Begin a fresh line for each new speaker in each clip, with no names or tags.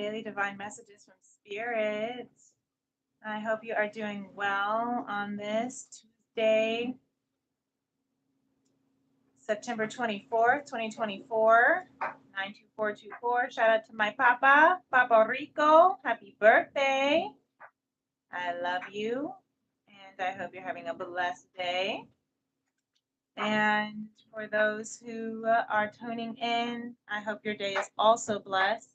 daily divine messages from Spirit. I hope you are doing well on this Tuesday, September 24th, 2024, 92424. Shout out to my Papa, Papa Rico. Happy birthday. I love you, and I hope you're having a blessed day. And for those who are tuning in, I hope your day is also blessed.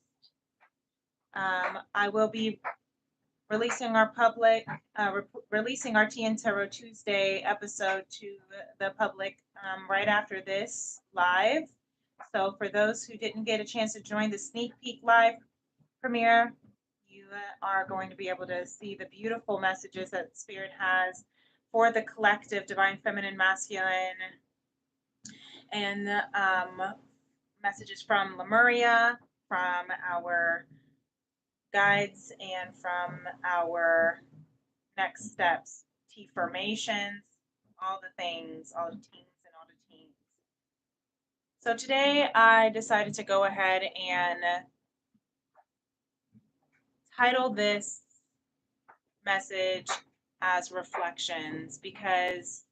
I will be releasing our Tea+Tarot Tuesday episode to the public right after this live. So for those who didn't get a chance to join the sneak peek live premiere, you are going to be able to see the beautiful messages that Spirit has for the collective divine feminine masculine, and messages from Lemuria, from our guides, and from our next steps, T formations, all the things, all the teams and all the teams. So today I decided to go ahead and title this message as Reflections, because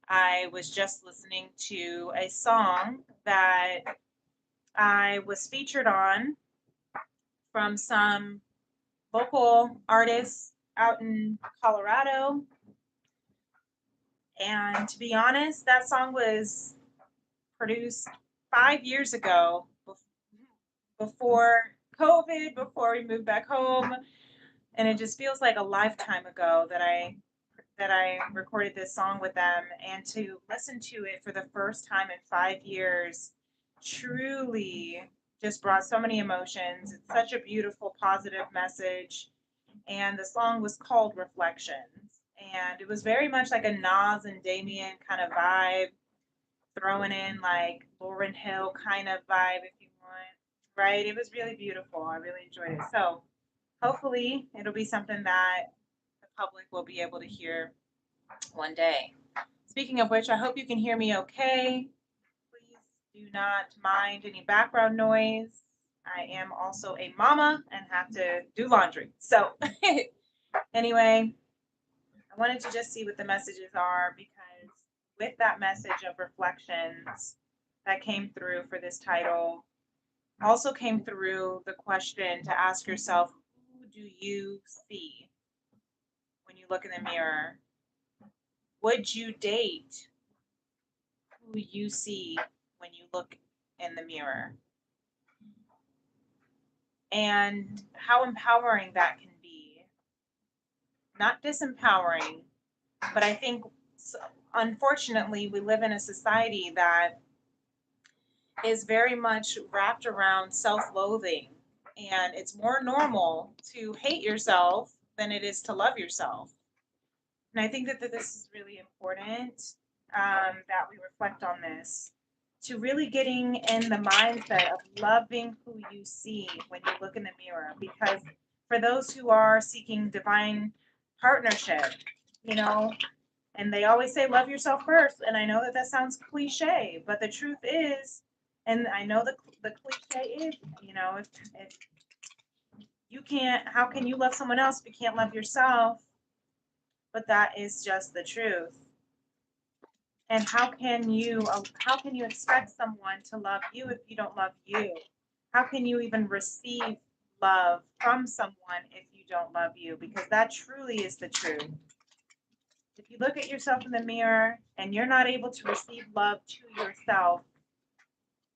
I was just listening to a song that I was featured on from some local artists out in Colorado. And to be honest, that song was produced 5 years ago, before COVID, before we moved back home. And it just feels like a lifetime ago that I recorded this song with them, and to listen to it for the first time in 5 years truly just brought so many emotions. It's such a beautiful, positive message. And the song was called Reflections. And it was very much like a Nas and Damien kind of vibe, throwing in like Lauryn Hill kind of vibe, if you want, right? It was really beautiful. I really enjoyed it. So hopefully it'll be something that the public will be able to hear one day. Speaking of which, I hope you can hear me okay. Please do not mind any background noise. I am also a mama and have to do laundry. So anyway, I wanted to just see what the messages are, because with that message of reflections that came through for this title, also came through the question to ask yourself, who do you see when you look in the mirror? Would you date who you see when you look in the mirror? And how empowering that can be. Not disempowering, but I think, unfortunately, we live in a society that is very much wrapped around self-loathing. And it's more normal to hate yourself than it is to love yourself. And I think that this is really important, that we reflect on this, to really getting in the mindset of loving who you see when you look in the mirror. Because for those who are seeking divine partnership, and they always say, love yourself first. And I know that sounds cliche, but the truth is, and I know the cliche is, if you can't, how can you love someone else if you can't love yourself? But that is just the truth. And how can you expect someone to love you if you don't love you? How can you even receive love from someone if you don't love you? Because that truly is the truth. If you look at yourself in the mirror and you're not able to receive love to yourself,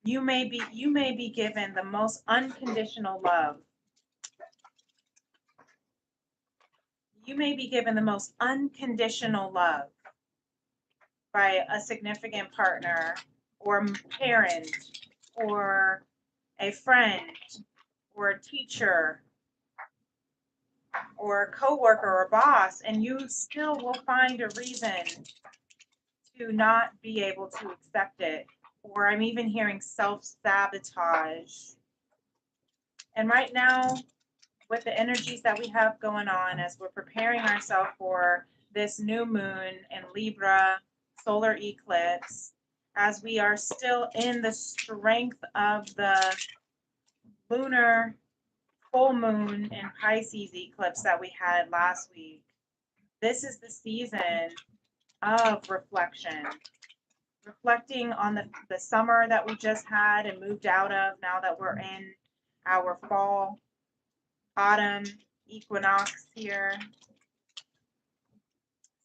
you may be given the most unconditional love. You may be given the most unconditional love by a significant partner, or parent, or a friend, or a teacher, or a coworker, or a boss, and you still will find a reason to not be able to accept it. Or I'm even hearing self-sabotage. And right now, with the energies that we have going on as we're preparing ourselves for this new moon in Libra solar eclipse, as we are still in the strength of the lunar full moon and Pisces eclipse that we had last week. This is the season of reflection. Reflecting on the summer that we just had and moved out of, now that we're in our fall, autumn equinox here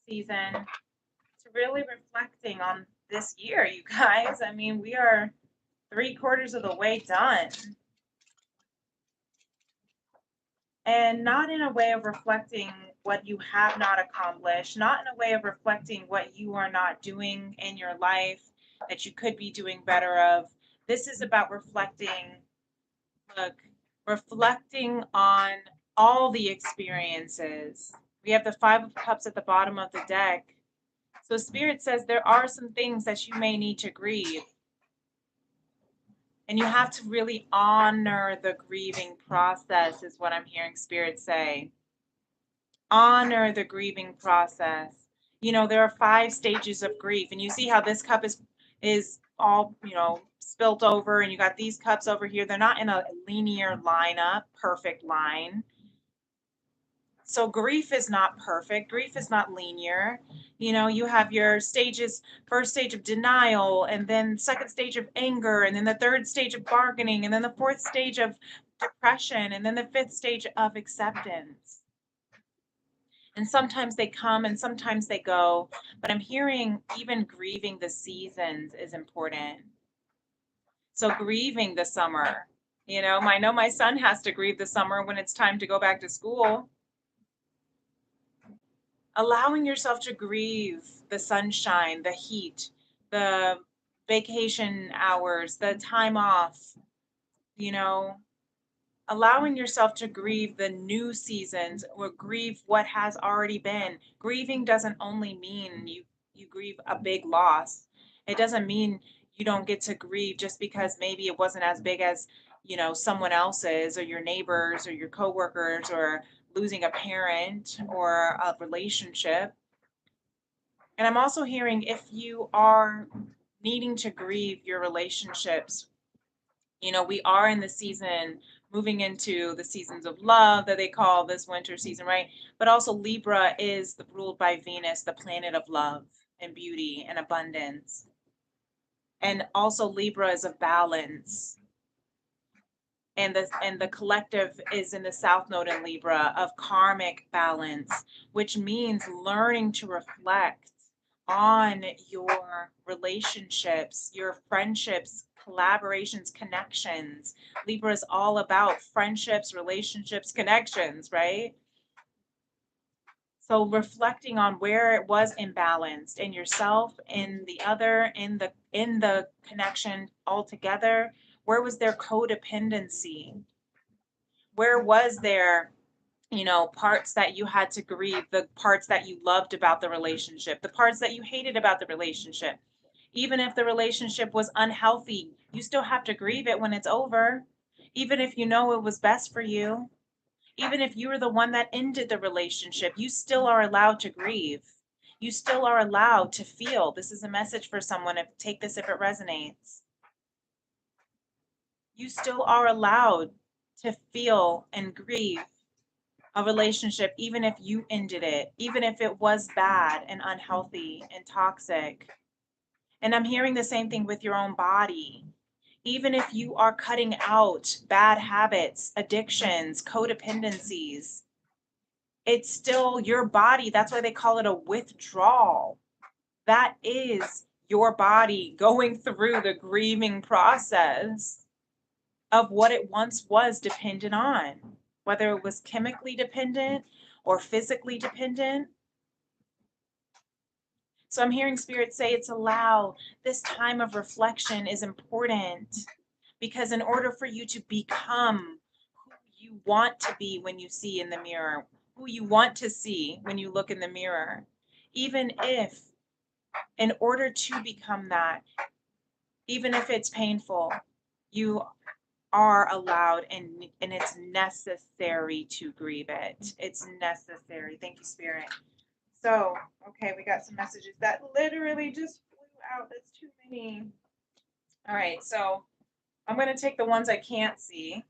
season. To really reflecting on this year, you guys. I mean, we are 3/4 of the way done. And not in a way of reflecting what you have not accomplished, not in a way of reflecting what you are not doing in your life that you could be doing better of. This is about reflecting, look, reflecting on all the experiences. We have the Five of Cups at the bottom of the deck. So Spirit says there are some things that you may need to grieve. And you have to really honor the grieving process, is what I'm hearing Spirit say. Honor the grieving process. You know, there are 5 stages of grief, and you see how this cup is all, you know, spilt over, and you got these cups over here. They're not in a linear lineup, perfect line. So grief is not perfect. Grief is not linear. You know, you have your stages, first stage of denial, and then second stage of anger, and then the third stage of bargaining, and then the fourth stage of depression, and then the fifth stage of acceptance. And sometimes they come and sometimes they go, but I'm hearing even grieving the seasons is important. So grieving the summer, you know, I know my son has to grieve the summer when it's time to go back to school. Allowing yourself to grieve the sunshine, the heat, the vacation hours, the time off, you know, allowing yourself to grieve the new seasons or grieve what has already been. Grieving doesn't only mean you grieve a big loss. It doesn't mean you don't get to grieve just because maybe it wasn't as big as, you know, someone else's or your neighbors or your coworkers or losing a parent or a relationship. And I'm also hearing if you are needing to grieve your relationships, you know, we are in the season moving into the seasons of love that they call this winter season, right? But also Libra is ruled by Venus, the planet of love and beauty and abundance. And also Libra is a balance. And the collective is in the south node in Libra of karmic balance, which means learning to reflect on your relationships, your friendships, collaborations, connections. Libra is all about friendships, relationships, connections, right? So reflecting on where it was imbalanced in yourself, in the other, in the connection altogether. Where was there codependency? Where was there, you know, parts that you had to grieve, the parts that you loved about the relationship, the parts that you hated about the relationship? Even if the relationship was unhealthy, you still have to grieve it when it's over. Even if you know it was best for you, even if you were the one that ended the relationship, you still are allowed to grieve. You still are allowed to feel. This is a message for someone. Take this if it resonates. You still are allowed to feel and grieve a relationship, even if you ended it, even if it was bad and unhealthy and toxic. And I'm hearing the same thing with your own body. Even if you are cutting out bad habits, addictions, codependencies, it's still your body. That's why they call it a withdrawal. That is your body going through the grieving process of what it once was dependent on, whether it was chemically dependent or physically dependent. So I'm hearing Spirit say it's allow. This time of reflection is important because in order for you to become who you want to be when you see in the mirror, who you want to see when you look in the mirror, even if in order to become that, even if it's painful, you are allowed and it's necessary to grieve it. It's necessary. Thank you, Spirit. So, okay, we got some messages that literally just flew out. That's too many. All right, so I'm going to take the ones I can't see.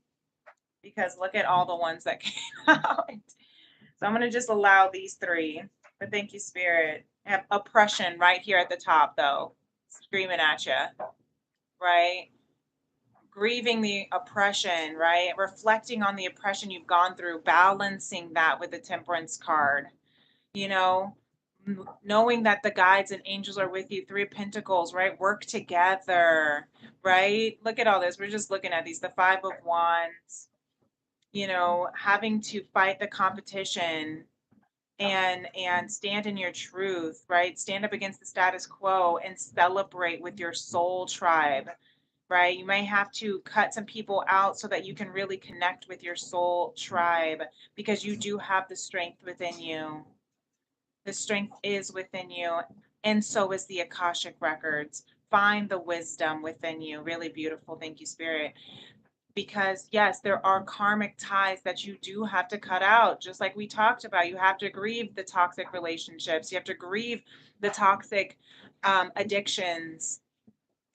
because look at all the ones that came out. So I'm going to just allow these three. But thank you, Spirit. I have oppression right here at the top, though, screaming at you, right? Grieving the oppression, right? Reflecting on the oppression you've gone through, balancing that with the Temperance card, you know, knowing that the guides and angels are with you. Three of Pentacles, right? Work together, right? Look at all this. We're just looking at these. The Five of Wands, you know, having to fight the competition and stand in your truth, right? Stand up against the status quo and celebrate with your soul tribe, right? You may have to cut some people out so that you can really connect with your soul tribe, because you do have the strength within you. The strength is within you, and so is the Akashic records. Find the wisdom within you. Really beautiful. Thank you, Spirit. Because yes, there are karmic ties that you do have to cut out, just like we talked about. You have to grieve the toxic relationships. You have to grieve the toxic addictions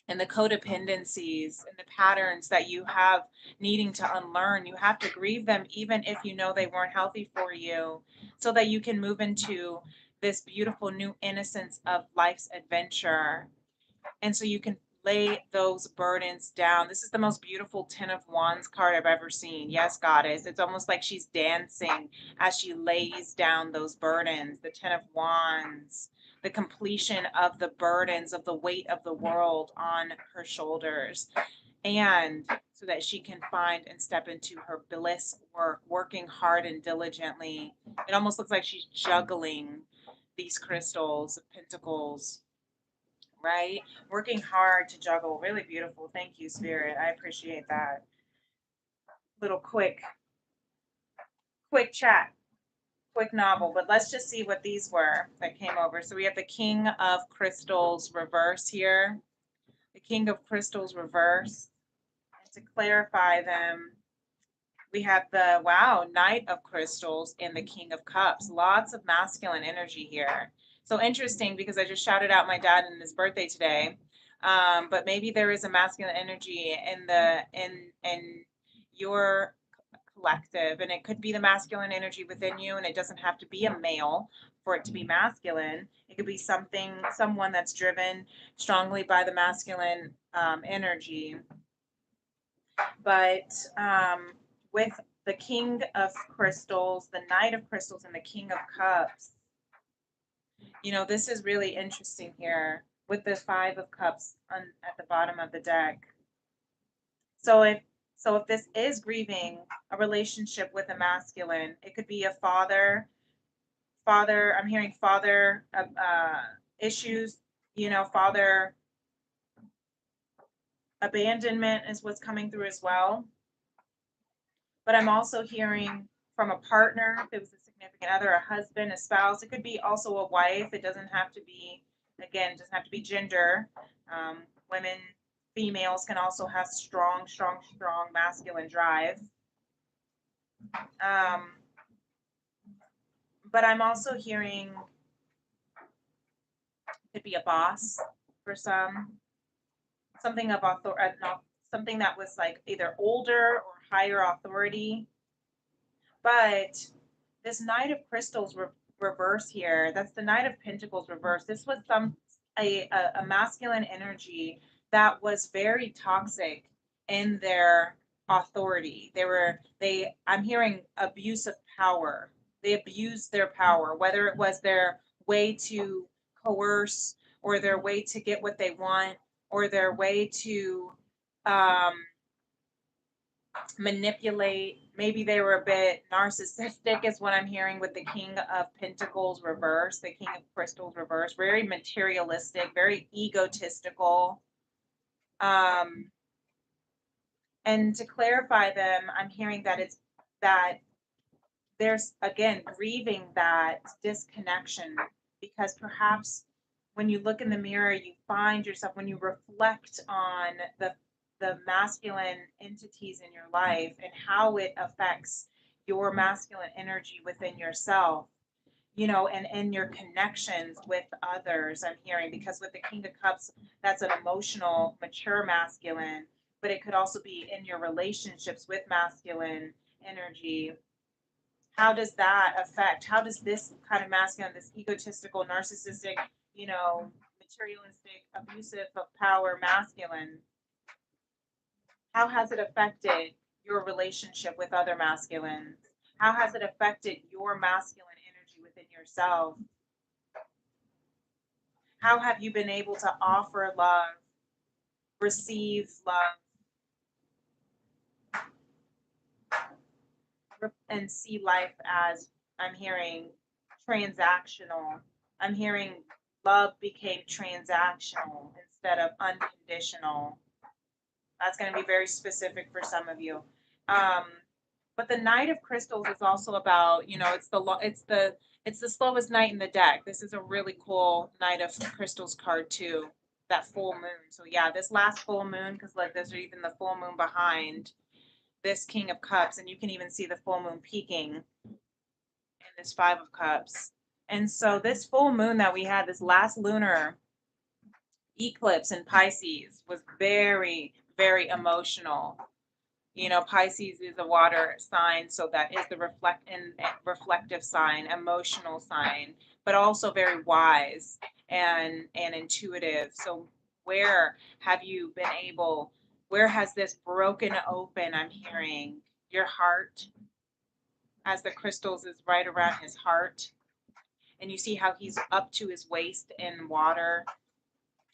and the codependencies and the patterns that you have needing to unlearn. You have to grieve them, even if you know they weren't healthy for you, so that you can move into this beautiful new innocence of life's adventure. And so you can lay those burdens down. This is the most beautiful Ten of Wands card I've ever seen. Yes, Goddess. It's almost like she's dancing as she lays down those burdens. The Ten of Wands, the completion of the burdens of the weight of the world on her shoulders. And so that she can find and step into her bliss work, working hard and diligently. It almost looks like she's juggling these crystals of pentacles, right? Working hard to juggle. Really beautiful. Thank you, Spirit. I appreciate that. Little quick chat, quick novel. But let's just see what these were that came over. So we have the King of Crystals reverse here. The King of Crystals reverse. And to clarify them, we have the, wow, Knight of Crystals and the King of Cups. Lots of masculine energy here. So interesting, because I just shouted out my dad and his birthday today. But maybe there is a masculine energy in your collective, and it could be the masculine energy within you, and it doesn't have to be a male for it to be masculine. It could be someone that's driven strongly by the masculine energy. But with the King of Crystals, the Knight of Crystals, and the King of Cups, you know, this is really interesting here with the Five of Cups at the bottom of the deck. So if this is grieving a relationship with a masculine, it could be a father. I'm hearing father issues, you know, father abandonment is what's coming through as well. But I'm also hearing from a partner, if it was a significant other, a husband, a spouse. It could be also a wife. It doesn't have to be, again, it doesn't have to be gender. Women, females can also have strong masculine drive. But I'm also hearing it could be a boss for some, something of authority, something that was like either older or higher authority. But this Knight of Crystals reverse here, that's the Knight of Pentacles reverse. This was a masculine energy that was very toxic in their authority. I'm hearing abuse of power. They abused their power, whether it was their way to coerce, or their way to get what they want, or their way to manipulate. Maybe they were a bit narcissistic, is what I'm hearing with the King of Pentacles reverse, the King of Crystals reverse. Very materialistic, very egotistical. And to clarify them, I'm hearing that it's that there's, again, grieving that disconnection, because perhaps when you look in the mirror, you find yourself, when you reflect on the masculine entities in your life and how it affects your masculine energy within yourself, you know, and in your connections with others, I'm hearing, because with the King of Cups, that's an emotional, mature masculine, but it could also be in your relationships with masculine energy, how does that affect, how does this kind of masculine, this egotistical, narcissistic, you know, materialistic, abusive of power masculine, how has it affected your relationship with other masculines? How has it affected your masculine energy within yourself? How have you been able to offer love, receive love, and see life as, I'm hearing, transactional? I'm hearing love became transactional instead of unconditional. That's going to be very specific for some of you. But the Knight of Crystals is also about, you know, it's the slowest knight in the deck. This is a really cool Knight of Crystals card too. That full moon. So yeah, this last full moon, because like there's even the full moon behind this King of Cups, and you can even see the full moon peaking in this Five of Cups. And so this full moon that we had, this last lunar eclipse in Pisces, was very, very emotional. You know, Pisces is a water sign, so that is the reflective sign, emotional sign, but also very wise and intuitive. So where have you been able, where has this broken open? I'm hearing your heart, as the crystals is right around his heart. And you see how he's up to his waist in water,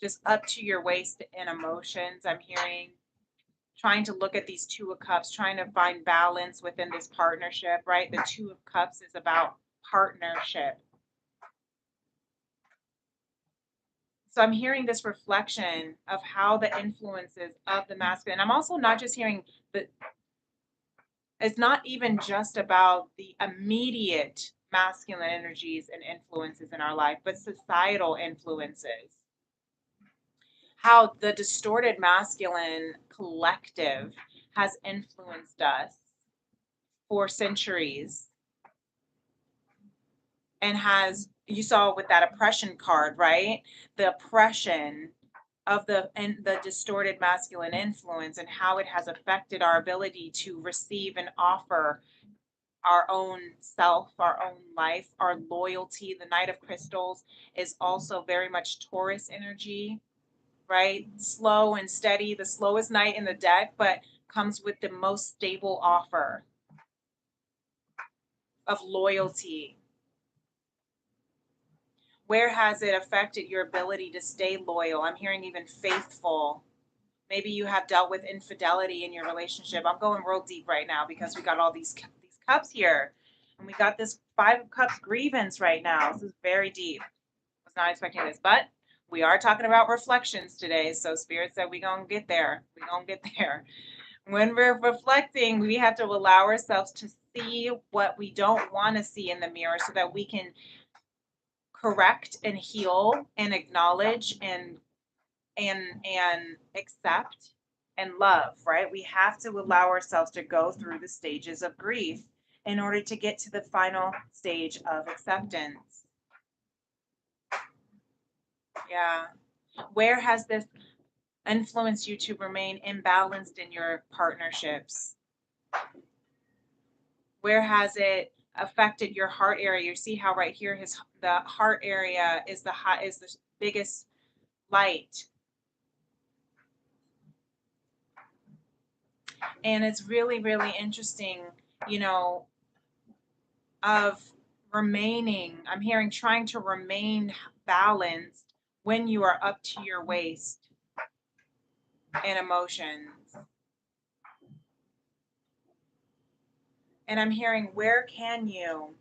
just up to your waist in emotions. I'm hearing trying to look at these Two of Cups, trying to find balance within this partnership, right? The Two of Cups is about partnership. So I'm hearing this reflection of how the influences of the masculine. I'm also not just hearing that it's not even just about the immediate masculine energies and influences in our life, but societal influences. How the distorted masculine collective has influenced us for centuries, and has, you saw with that oppression card, right? The oppression of the distorted masculine influence, and how it has affected our ability to receive and offer our own self, our own life, our loyalty. The Knight of Crystals is also very much Taurus energy, right? Slow and steady, the slowest knight in the deck, but comes with the most stable offer of loyalty. Where has it affected your ability to stay loyal? I'm hearing even faithful. Maybe you have dealt with infidelity in your relationship. I'm going real deep right now because we got all these cups here. And we got this Five of Cups grievance right now. This is very deep. I was not expecting this, but we are talking about reflections today. So Spirit said we're going to get there. We're going to get there. When we're reflecting, we have to allow ourselves to see what we don't want to see in the mirror so that we can correct and heal and acknowledge and accept and love, right? We have to allow ourselves to go through the stages of grief in order to get to the final stage of acceptance. Yeah. Where has this influenced you to remain imbalanced in your partnerships? Where has it affected your heart area? You see how right here the heart area is the biggest light. And it's really, really interesting, you know, of remaining, I'm hearing trying to remain balanced when you are up to your waist in emotions. And I'm hearing, where can you?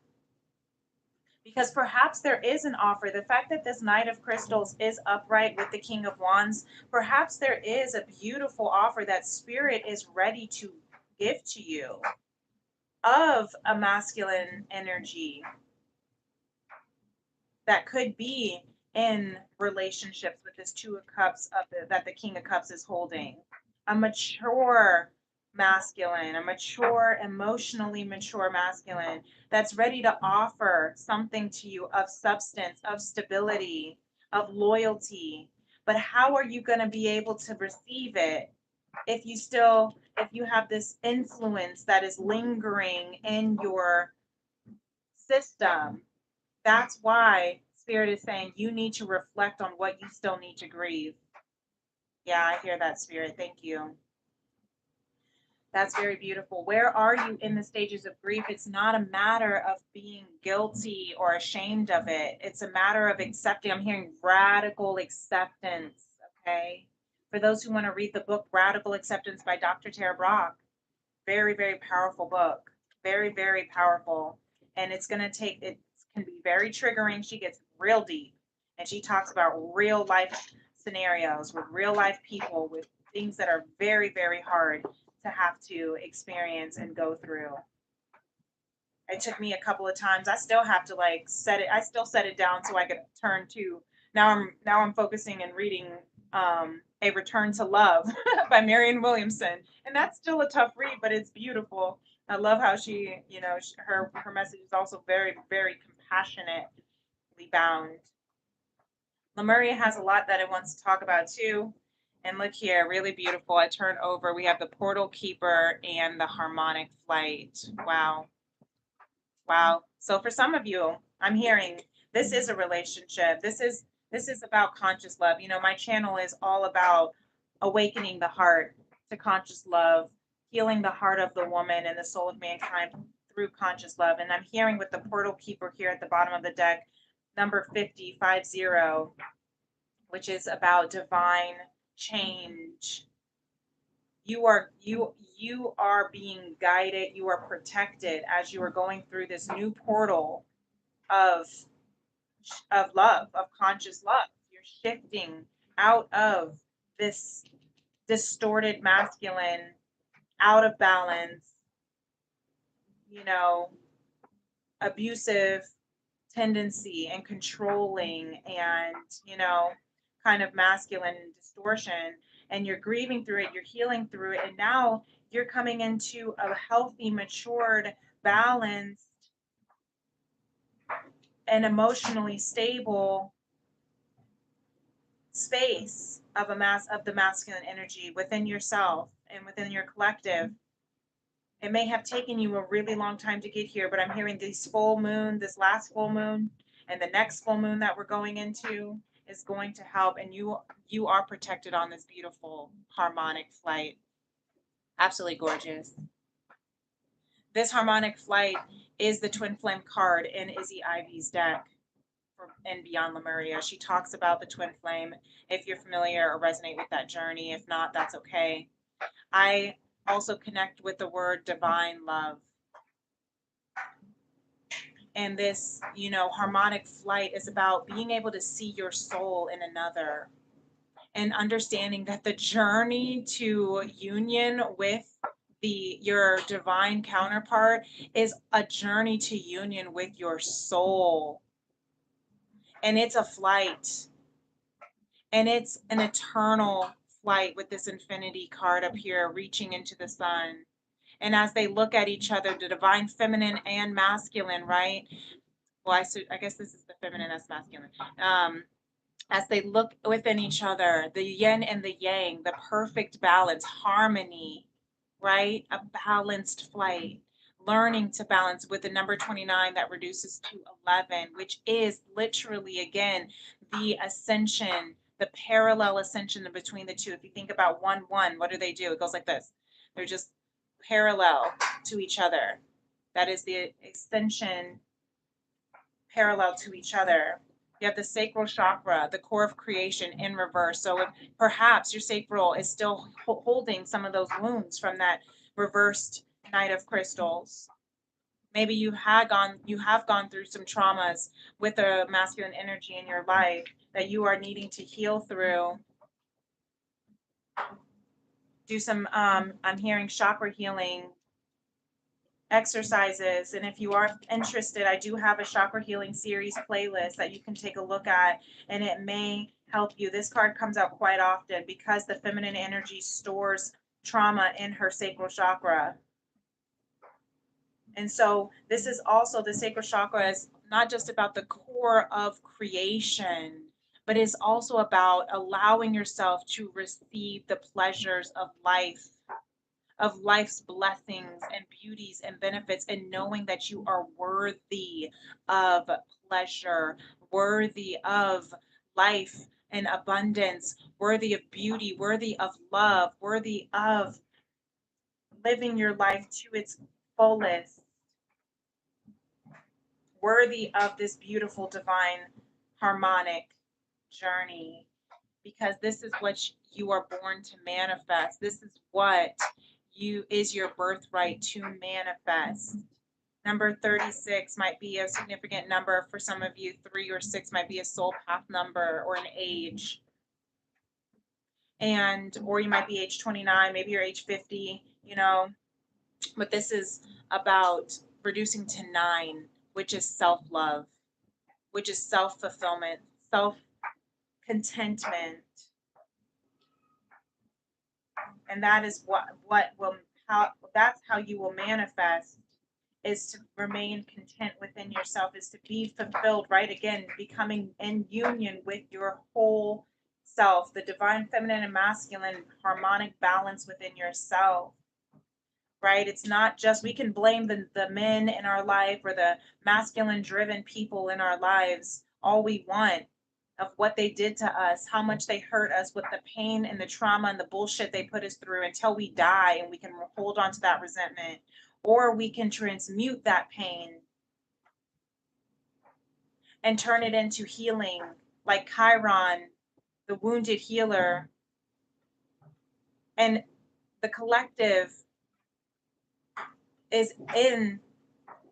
Because perhaps there is an offer. The fact that this Knight of Crystals is upright with the King of Wands, perhaps there is a beautiful offer that Spirit is ready to give to you of a masculine energy that could be in relationships with this Two of Cups that the King of Cups is holding. A mature masculine, a mature, emotionally mature masculine that's ready to offer something to you of substance, of stability, of loyalty. But how are you going to be able to receive it if you have this influence that is lingering in your system, that's why Spirit is saying you need to reflect on what you still need to grieve. Yeah, I hear that, Spirit. Thank you. That's very beautiful. Where are you in the stages of grief? It's not a matter of being guilty or ashamed of it. It's a matter of accepting. I'm hearing radical acceptance. Okay. For those who want to read the book Radical Acceptance by Dr. Tara Brach, very, very powerful book. Very, very powerful. And it's going to take, it can be very triggering. She gets real deep and she talks about real life scenarios with real life people, with things that are very, very hard to have to experience and go through. It took me a couple of times. I still have to like set it. I still set it down so I could turn to. Now I'm focusing and reading A Return to Love by Marianne Williamson, and that's still a tough read, but it's beautiful. I love how she, her message is also very, very compassionately bound. Lemuria has a lot that it wants to talk about too. And look here, really beautiful. I turn over. We have the Portal Keeper and the Harmonic Flight. Wow. Wow. So for some of you, I'm hearing this is a relationship. This is about conscious love. My channel is all about awakening the heart to conscious love, healing the heart of the woman and the soul of mankind through conscious love. And I'm hearing with the Portal Keeper here at the bottom of the deck, number 50, which is about divine change. You are being guided, you are protected as you are going through this new portal of love, of conscious love. You're shifting out of this distorted masculine, out of balance, you know, abusive tendency and controlling and, kind of masculine distortion. And you're grieving through it, you're healing through it. And now you're coming into a healthy, matured, balanced, and emotionally stable space of the masculine energy within yourself and within your collective. It may have taken you a really long time to get here, but I'm hearing this last full moon, and the next full moon that we're going into is going to help, and you are protected on this beautiful harmonic flight. Absolutely gorgeous. This harmonic flight is the twin flame card in Izzy Ivy's deck and Beyond Lemuria. She talks about the twin flame. If you're familiar or resonate with that journey, if not, that's okay. I also connect with the word divine love. And this, harmonic flight is about being able to see your soul in another and understanding that the journey to union with your divine counterpart is a journey to union with your soul. And it's a flight. And it's an eternal flight with this infinity card up here reaching into the sun. And as they look at each other, the divine feminine and masculine, right? Well, I guess this is the feminine, that's masculine. As they look within each other, the yin and the yang, the perfect balance, harmony, right? A balanced flight, learning to balance with the number 29 that reduces to 11, which is literally, again, the ascension, the parallel ascension between the two. If you think about 1, 1, what do? It goes like this. They're just parallel to each other. That is the ascension parallel to each other. You have the sacral chakra, the core of creation in reverse. So if perhaps your sacral is still holding some of those wounds from that reversed Knight of Crystals. Maybe you have gone through some traumas with the masculine energy in your life that you are needing to heal through. Do some, I'm hearing chakra healing exercises. And if you are interested, I do have a chakra healing series playlist that you can take a look at, and it may help you. This card comes out quite often because the feminine energy stores trauma in her sacral chakra. And so this is also, the sacral chakra is not just about the core of creation, but it's also about allowing yourself to receive the pleasures of life, of life's blessings and beauties and benefits, and knowing that you are worthy of pleasure, worthy of life and abundance, worthy of beauty, worthy of love, worthy of living your life to its fullest, worthy of this beautiful divine harmonic journey, because this is what you are born to manifest. This is what you is your birthright to manifest. Number 36 might be a significant number for some of you. 3 or 6 might be a soul path number or an age. And or you might be age 29, maybe you're age 50, you know. But this is about reducing to 9, which is self-love, which is self-fulfillment, self-contentment. And that is that's how you will manifest, is to remain content within yourself, is to be fulfilled, right? Again, becoming in union with your whole self, the divine feminine and masculine harmonic balance within yourself, right? It's not just, we can blame the men in our life or the masculine driven people in our lives all we want, of what they did to us, how much they hurt us with the pain and the trauma and the bullshit they put us through until we die, and we can hold on to that resentment. Or we can transmute that pain and turn it into healing, like Chiron, the wounded healer. And the collective is in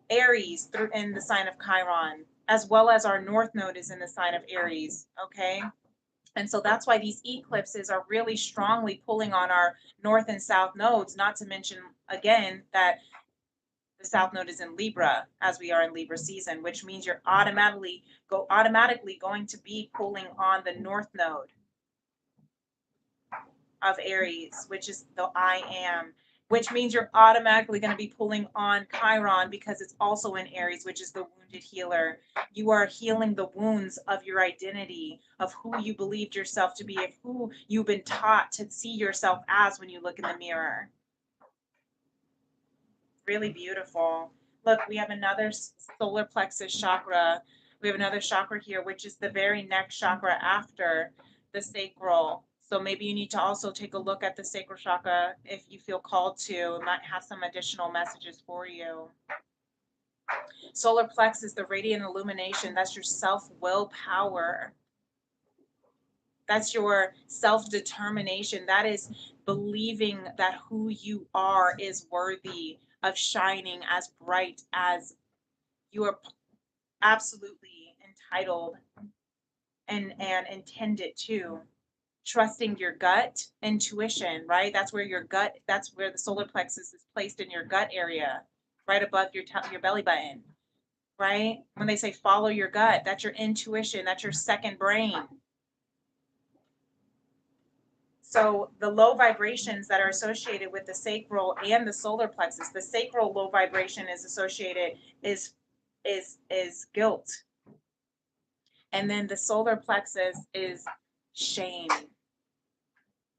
Aries through in the sign of Chiron, as well as our North Node is in the sign of Aries, okay? And so that's why these eclipses are really strongly pulling on our North and South nodes, not to mention, again, that the South Node is in Libra, as we are in Libra season, which means you're automatically going to be pulling on the North Node of Aries, which is the I am, which means you're automatically going to be pulling on Chiron because it's also in Aries, which is the wounded healer. You are healing the wounds of your identity, of who you believed yourself to be, of who you've been taught to see yourself as when you look in the mirror. Really beautiful. Look, we have another solar plexus chakra. We have another chakra here, which is the very next chakra after the sacral. So maybe you need to also take a look at the sacral chakra if you feel called to. It might have some additional messages for you. Solar plexus, the radiant illumination, that's your self-will power. That's your self-determination. That is believing that who you are is worthy of shining as bright as you are absolutely entitled and intended to. Trusting your gut intuition, right? That's where your gut, that's where the solar plexus is placed in your gut area, right above your belly button, right? When they say follow your gut, that's your intuition, that's your second brain. So the low vibrations that are associated with the sacral and the solar plexus, the sacral low vibration is associated is guilt. And then the solar plexus is shame,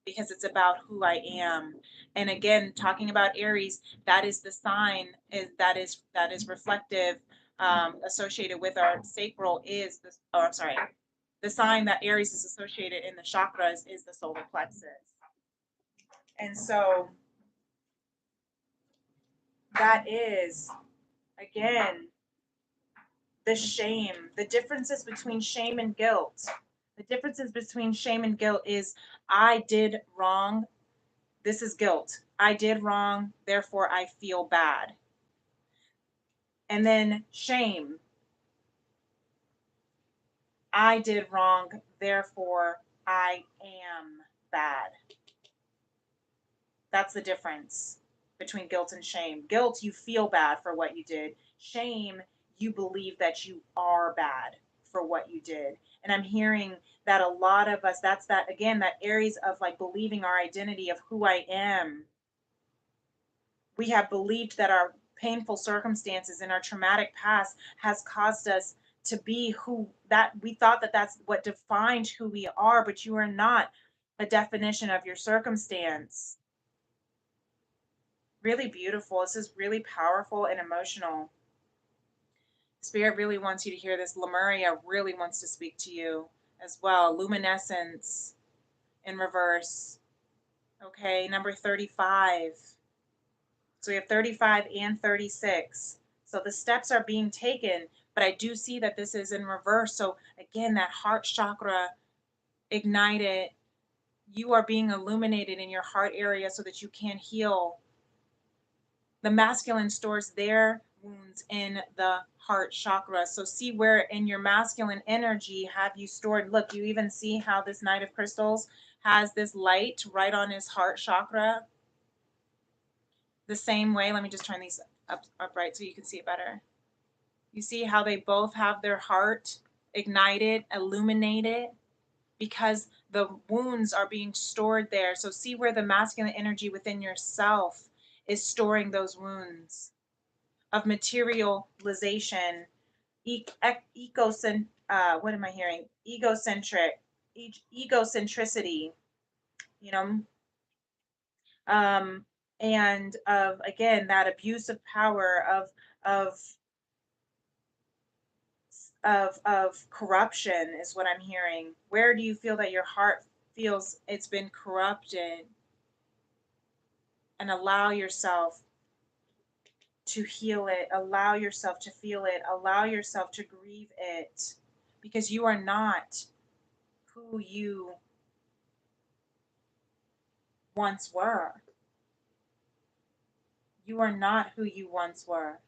because it's about who I am. And again, talking about Aries, that is the sign that is reflective, associated with our sacral is this, or I'm sorry, the sign that Aries is associated in the chakras is the solar plexus. And so that is, again, the shame, the differences between shame and guilt. The differences between shame and guilt is I did wrong. This is guilt. I did wrong, therefore I feel bad. And then shame. I did wrong, therefore I am bad. That's the difference between guilt and shame. Guilt, you feel bad for what you did. Shame, you believe that you are bad for what you did. And I'm hearing that a lot of us, that's that, again, that Aries of like believing our identity of who I am. We have believed that our painful circumstances in our traumatic past has caused us to be who that we thought that that's what defined who we are, but you are not a definition of your circumstance. Really beautiful. This is really powerful and emotional. Spirit really wants you to hear this. Lemuria really wants to speak to you as well. Luminescence in reverse. Okay, number 35. So we have 35 and 36. So the steps are being taken, but I do see that this is in reverse. So again, that heart chakra ignited. You are being illuminated in your heart area so that you can heal. The masculine stores their wounds in the heart chakra. So see where in your masculine energy have you stored. Look, you even see how this Knight of Crystals has this light right on his heart chakra. The same way, let me just turn these upright so you can see it better. You see how they both have their heart ignited, illuminated, because the wounds are being stored there. So see where the masculine energy within yourself is storing those wounds of materialization, what am I hearing? Egocentricity, you know, um, and of again that abuse of power, of of corruption is what I'm hearing. Where do you feel that your heart feels it's been corrupted? And allow yourself to heal it, allow yourself to feel it, allow yourself to grieve it, because you are not who you once were. You are not who you once were.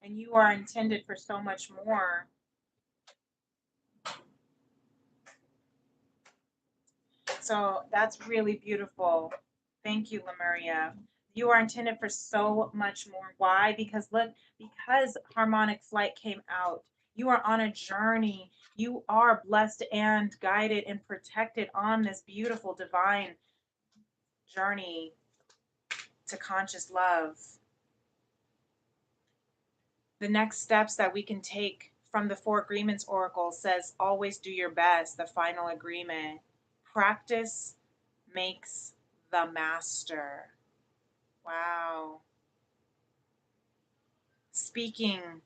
And you are intended for so much more. So that's really beautiful. Thank you, Lemuria. You are intended for so much more. Why? Because look, because harmonic flight came out. You are on a journey. You are blessed and guided and protected on this beautiful divine journey to conscious love. The next steps that we can take from the Four Agreements Oracle says always do your best, the final agreement. Practice makes the master. Wow. Speaking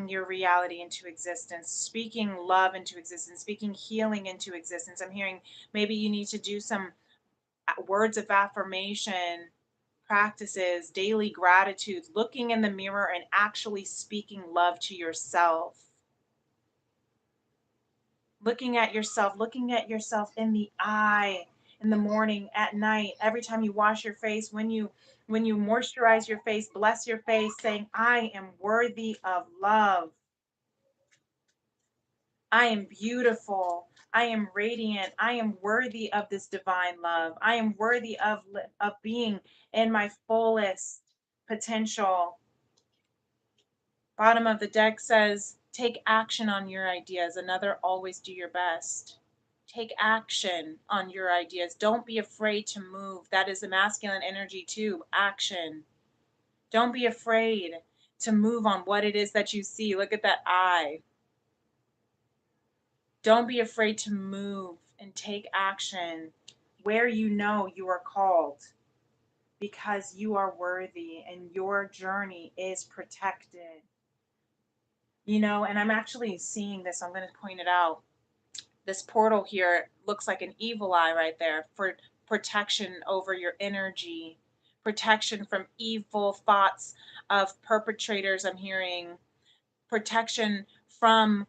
your reality into existence, speaking love into existence, speaking healing into existence. I'm hearing maybe you need to do some words of affirmation practices, daily gratitude, looking in the mirror and actually speaking love to yourself. Looking at yourself in the eye, in the morning, at night, every time you wash your face, when you moisturize your face, bless your face, saying, I am worthy of love. I am beautiful. I am radiant. I am worthy of this divine love. I am worthy of being in my fullest potential. Bottom of the deck says, take action on your ideas. Another, always do your best. Take action on your ideas. Don't be afraid to move. That is the masculine energy too. Action. Don't be afraid to move on what it is that you see. Look at that eye. Don't be afraid to move and take action where you know you are called, because you are worthy and your journey is protected. And I'm actually seeing this. I'm going to point it out. This portal here looks like an evil eye right there for protection over your energy, protection from evil thoughts of perpetrators. I'm hearing protection from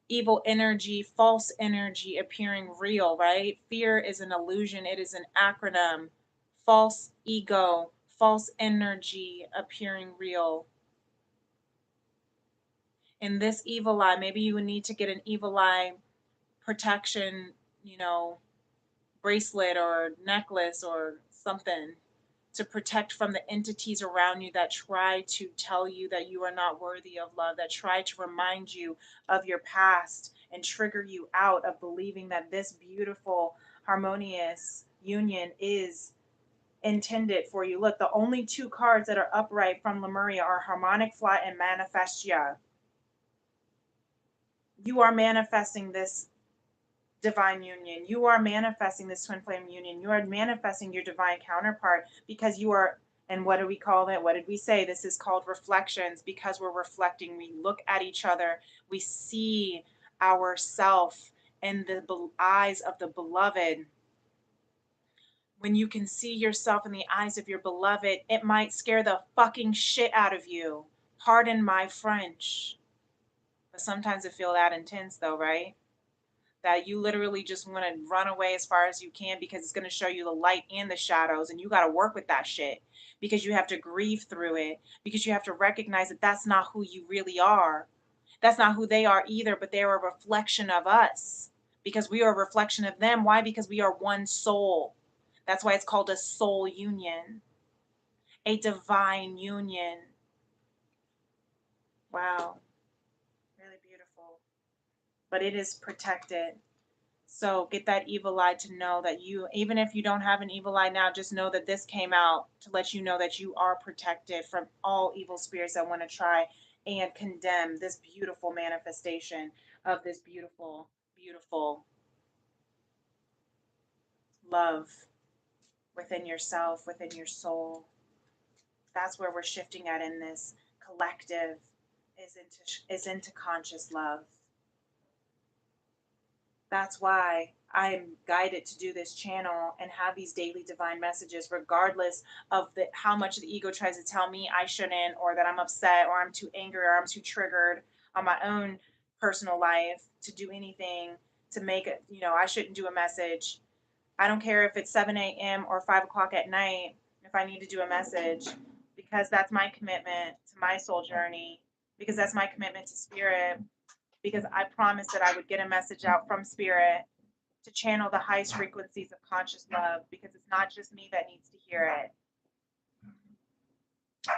evil energy, false energy appearing real, right? Fear is an illusion, it is an acronym. False ego, false energy appearing real. In this evil eye, maybe you would need to get an evil eye protection, bracelet or necklace or something to protect from the entities around you that try to tell you that you are not worthy of love, that try to remind you of your past and trigger you out of believing that this beautiful, harmonious union is intended for you. Look, the only two cards that are upright from Lemuria are Harmonic Flight and Manifestia. You are manifesting this divine union. You are manifesting this twin flame union. You are manifesting your divine counterpart because you are, and what do we call it? What did we say? This is called reflections because we're reflecting. We look at each other. We see ourself in the eyes of the beloved. When you can see yourself in the eyes of your beloved, it might scare the fucking shit out of you. Pardon my French. But sometimes it feels that intense though, right? That you literally just want to run away as far as you can because it's going to show you the light and the shadows, and you got to work with that shit because you have to grieve through it, because you have to recognize that that's not who you really are. That's not who they are either, but they're a reflection of us because we are a reflection of them. Why? Because we are one soul. That's why it's called a soul union, a divine union. Wow, really beautiful. But it is protected. So get that evil eye to know that you, even if you don't have an evil eye now, just know that this came out to let you know that you are protected from all evil spirits that want to try and condemn this beautiful manifestation of this beautiful, beautiful love within yourself, within your soul. That's where we're shifting at in this collective is into conscious love. That's why I'm guided to do this channel and have these daily divine messages, regardless of how much the ego tries to tell me I shouldn't, or that I'm upset, or I'm too angry, or I'm too triggered on my own personal life to do anything to make it, I shouldn't do a message. I don't care if it's 7 a.m. or 5 o'clock at night if I need to do a message, because that's my commitment to my soul journey, because that's my commitment to spirit, because I promised that I would get a message out from spirit to channel the highest frequencies of conscious love, because it's not just me that needs to hear it.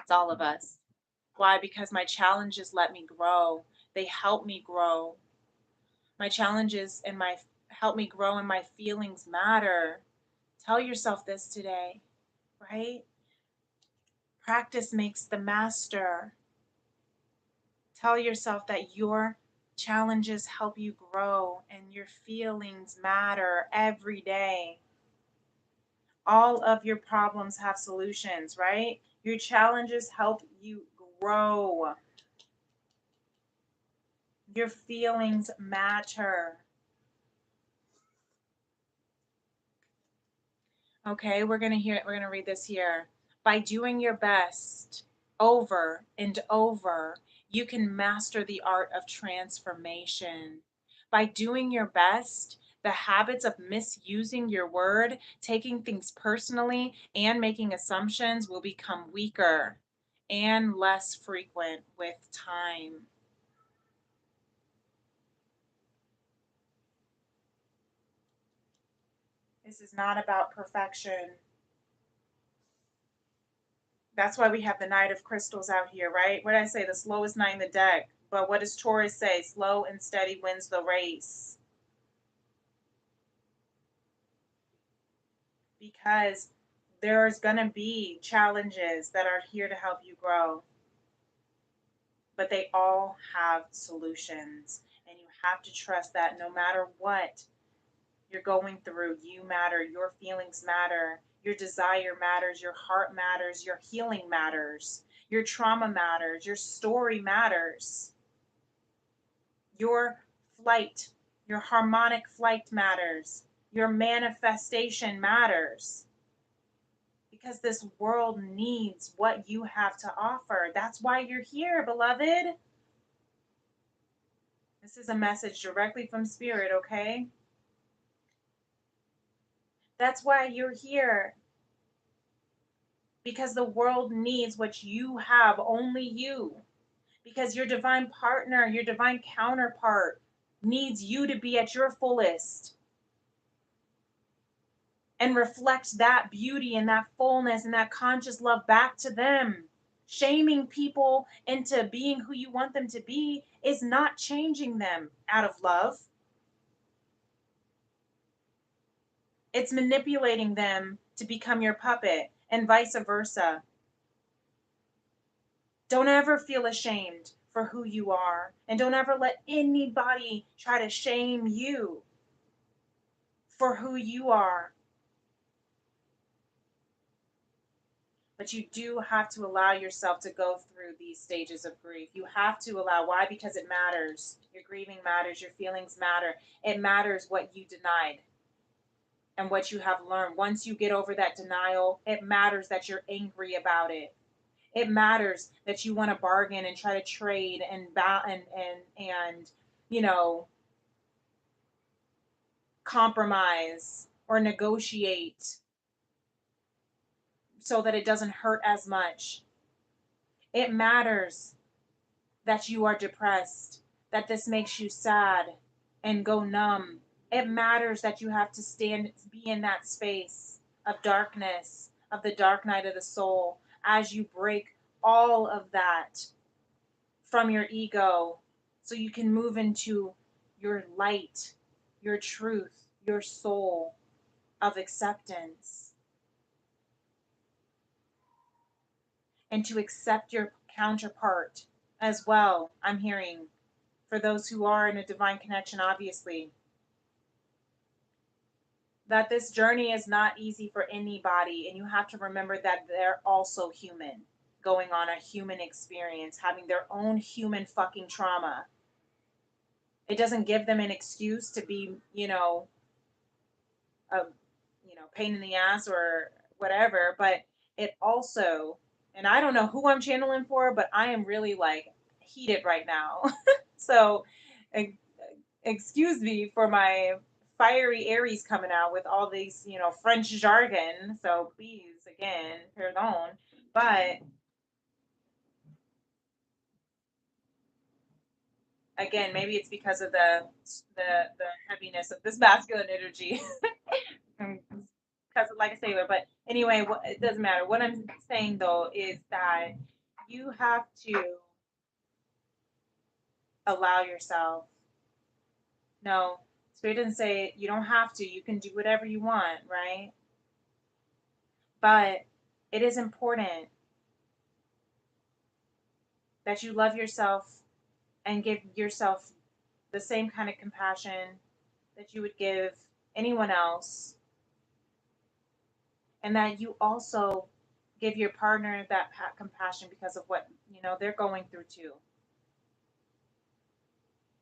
It's all of us. Why? Because my challenges let me grow. They help me grow. My challenges and my help me grow, and my feelings matter. Tell yourself this today, right? Practice makes the master. Tell yourself that your challenges help you grow and your feelings matter every day. All of your problems have solutions, right? Your challenges help you grow. Your feelings matter. Okay, we're going to read this here. By doing your best over and over, you can master the art of transformation. By doing your best, the habits of misusing your word, taking things personally, and making assumptions will become weaker and less frequent with time. This is not about perfection. That's why we have the Knight of Crystals out here, right? What did I say? The slowest knight in the deck. But what does Taurus say? Slow and steady wins the race. Because there's going to be challenges that are here to help you grow. But they all have solutions. And you have to trust that no matter what you're going through, you matter. Your feelings matter. Your desire matters. Your heart matters. Your healing matters. Your trauma matters. Your story matters. Your flight, your harmonic flight matters. Your manifestation matters. Because this world needs what you have to offer. That's why you're here, beloved. This is a message directly from Spirit, okay? That's why you're here. Because the world needs what you have, only you. Because your divine partner, your divine counterpart needs you to be at your fullest and reflect that beauty and that fullness and that conscious love back to them. Shaming people into being who you want them to be is not changing them out of love. It's manipulating them to become your puppet, and vice versa. Don't ever feel ashamed for who you are, and don't ever let anybody try to shame you for who you are. But you do have to allow yourself to go through these stages of grief. You have to allow. Why? Because it matters. Your grieving matters. Your feelings matter. It matters what you denied and what you have learned. Once you get over that denial, it matters that you're angry about it. It matters that you want to bargain and try to trade and you know, compromise or negotiate so that it doesn't hurt as much. It matters that you are depressed, that this makes you sad and go numb. It matters that you have to be in that space of darkness, of the dark night of the soul, as you break all of that from your ego so you can move into your light, your truth, your soul of acceptance, and to accept your counterpart as well. I'm hearing for those who are in a divine connection, obviously, that this journey is not easy for anybody. And you have to remember that they're also human, going on a human experience, having their own human fucking trauma. It doesn't give them an excuse to be, a pain in the ass or whatever, but it also, and I don't know who I'm channeling for, but I am really like heated right now. So excuse me for my fiery Aries coming out with all these, French jargon. So please, again, pardon. But again, maybe it's because of the heaviness of this masculine energy. Because, like I say, but anyway, it doesn't matter. What I'm saying though is that you have to allow yourself. No, Spirit doesn't say you don't have to. You can do whatever you want, right? But it is important that you love yourself and give yourself the same kind of compassion that you would give anyone else, and that you also give your partner that compassion because of what they're going through too.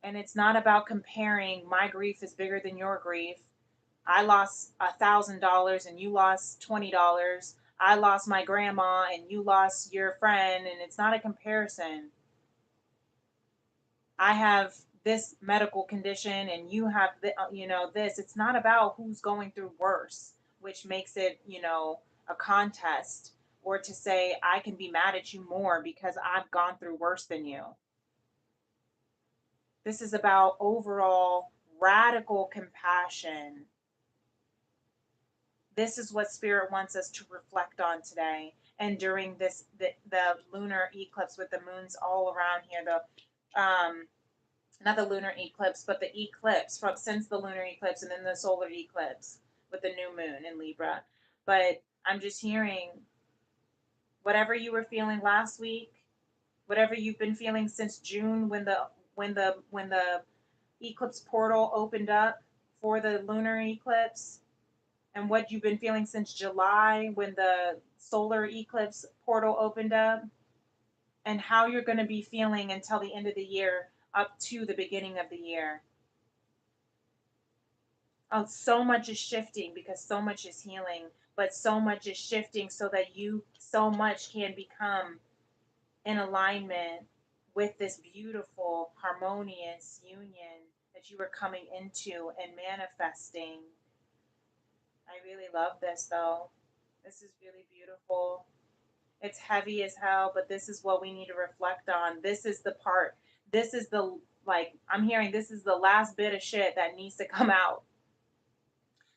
And it's not about comparing. My grief is bigger than your grief. I lost $1,000 and you lost $20. I lost my grandma and you lost your friend, and it's not a comparison. I have this medical condition and you have this. It's not about who's going through worse, which makes it a contest, or to say I can be mad at you more because I've gone through worse than you. This is about overall radical compassion. This is what Spirit wants us to reflect on today. And during the lunar eclipse with the moons all around here, not the lunar eclipse, but the eclipse since the lunar eclipse and then the solar eclipse with the new moon in Libra. But I'm just hearing whatever you were feeling last week, whatever you've been feeling since June when the eclipse portal opened up for the lunar eclipse, and what you've been feeling since July when the solar eclipse portal opened up, and how you're going to be feeling until the end of the year up to the beginning of the year. Oh, so much is shifting because so much is healing, but so much is shifting so that you so much can become in alignment with this beautiful, harmonious union that you are coming into and manifesting. I really love this though. This is really beautiful. It's heavy as hell, but this is what we need to reflect on. This is the part. This is I'm hearing this is the last bit of shit that needs to come out.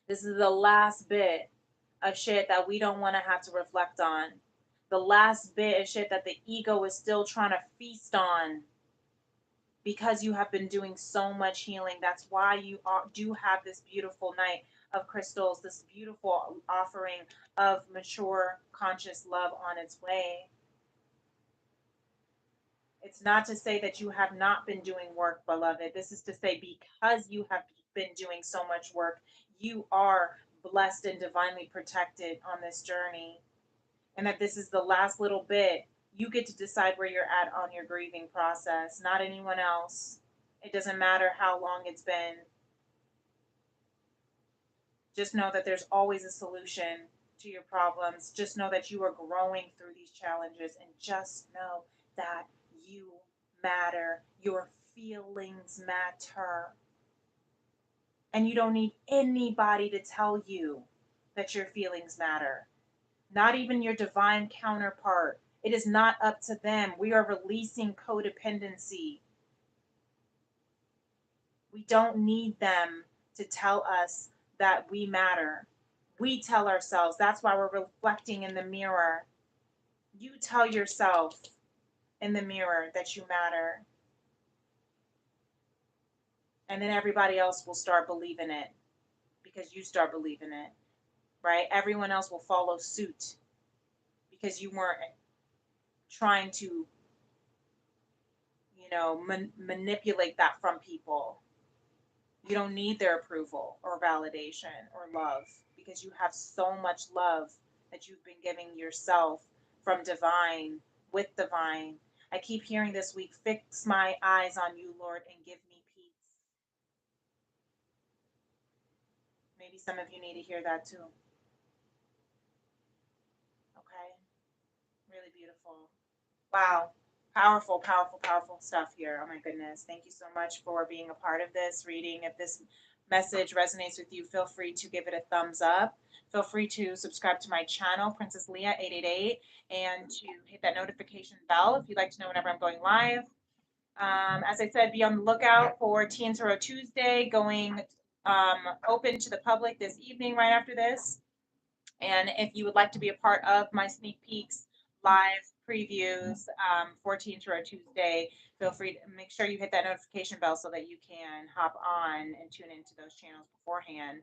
This is the last bit of shit that we don't want to have to reflect on. The last bit of shit that the ego is still trying to feast on, because you have been doing so much healing. That's why you do have this beautiful night of crystals, this beautiful offering of mature, conscious love on its way. It's not to say that you have not been doing work, beloved. This is to say, because you have been doing so much work, you are blessed and divinely protected on this journey. And that this is the last little bit. You get to decide where you're at on your grieving process, not anyone else. It doesn't matter how long it's been. Just know that there's always a solution to your problems. Just know that you are growing through these challenges, and just know that you matter. Your feelings matter. And you don't need anybody to tell you that your feelings matter. Not even your divine counterpart. It is not up to them. We are releasing codependency. We don't need them to tell us that we matter. We tell ourselves. That's why we're reflecting in the mirror. You tell yourself in the mirror that you matter. And then everybody else will start believing it because you start believing it, right? Everyone else will follow suit because you weren't trying to, manipulate that from people. You don't need their approval or validation or love because you have so much love that you've been giving yourself from divine, with divine. I keep hearing this week, fix my eyes on you, Lord, and give me peace. Maybe some of you need to hear that too. Okay? Really beautiful. Wow. Powerful, powerful, powerful stuff here. Oh my goodness. Thank you so much for being a part of this reading. If this message resonates with you, feel free to give it a thumbs up. Feel free to subscribe to my channel, Princess Leah 888, and to hit that notification bell if you'd like to know whenever I'm going live. As I said, be on the lookout for Tea+Tarot Tuesday going open to the public this evening right after this. And if you would like to be a part of my sneak peeks, live previews for Tea+Tarot Tuesday, feel free to make sure you hit that notification bell so that you can hop on and tune into those channels beforehand.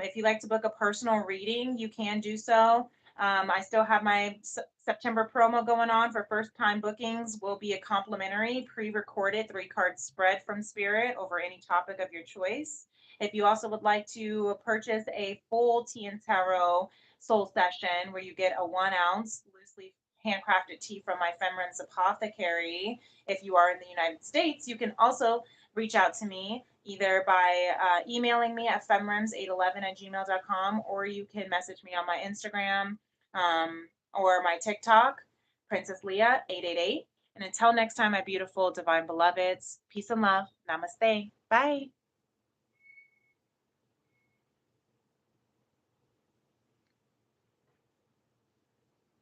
If you'd like to book a personal reading, you can do so. I still have my September promo going on for first time bookings. Will be a complimentary pre-recorded 3-card spread from Spirit over any topic of your choice. If you also would like to purchase a full Tea+Tarot soul session where you get a 1-ounce loosely handcrafted tea from my FemRems apothecary, if you are in the United States, you can also reach out to me either by emailing me at femrems811@gmail.com, or you can message me on my Instagram or my TikTok, Princess Leah 888. And until next time, my beautiful divine beloveds, peace and love. Namaste. Bye.